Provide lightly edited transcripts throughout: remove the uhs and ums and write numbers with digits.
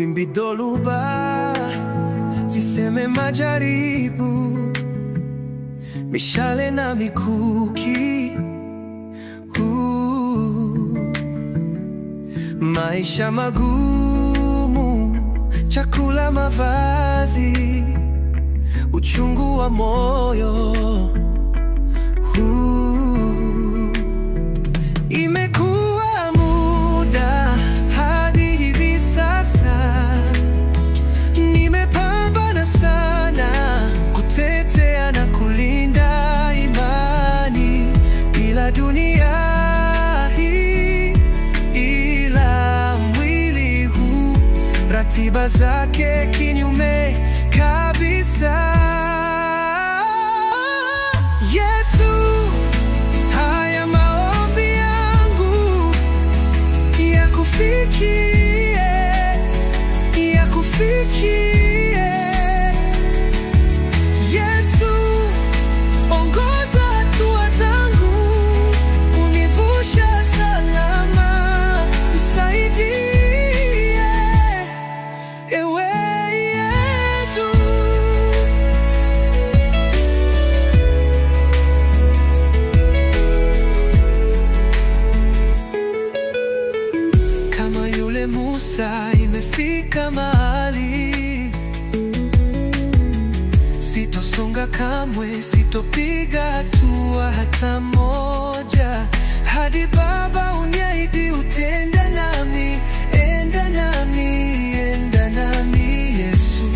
mawimbi dhoruba, ziseme majaribu, mishale na mikuki. Maisha magumu, chakula, mavazi, uchungu wa moyo. Imekuwa muda hadi hivi sasa, nimepambana sana kutetea na kulinda imani, ila dunia hii, ila mwili huu, ratiba zake kinyume kabisa. Musa, imefika mahali sitosonga kamwe, sitopiga hatua hata moja, hadi Baba uniahidi utenda nami. Enda nami, enda nami Yesu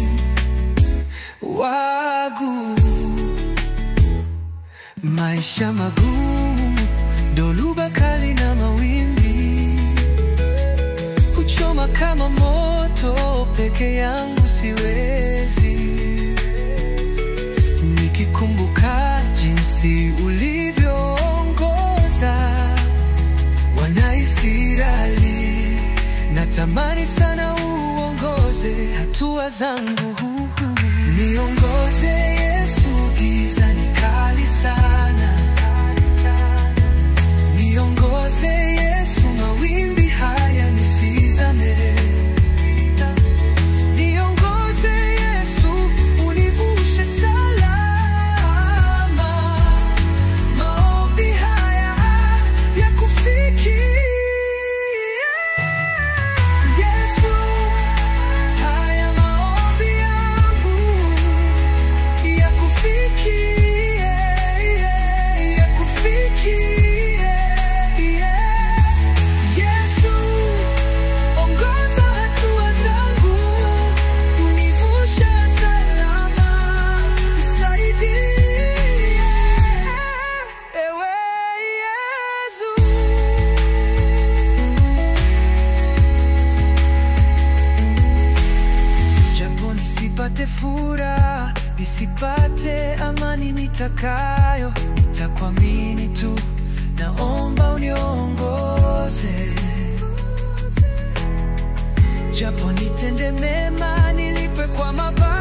wangu. Maisha magumu, dhoruba kali na mawimbi, choma kama moto, peke yangu siwezi. Nikikumbuka jinsi ulivyoongoza Wanaisraeli, natamani sana uongoze hatua zangu. Niongoze Yesu, giza ni kali sana. Niongoze Yesu, mawimbi haya nisizame. Niongoze Yesu, univushe salama. Maombi haya yakufikie. Yesu, haya maombi yangu yakufikie, yakufikie. Nisipate furaha, nisipate amani nitakayo, nitakuamini tu, naomba uniongoze. Japo nitende mema, nilipe kwa mabaya.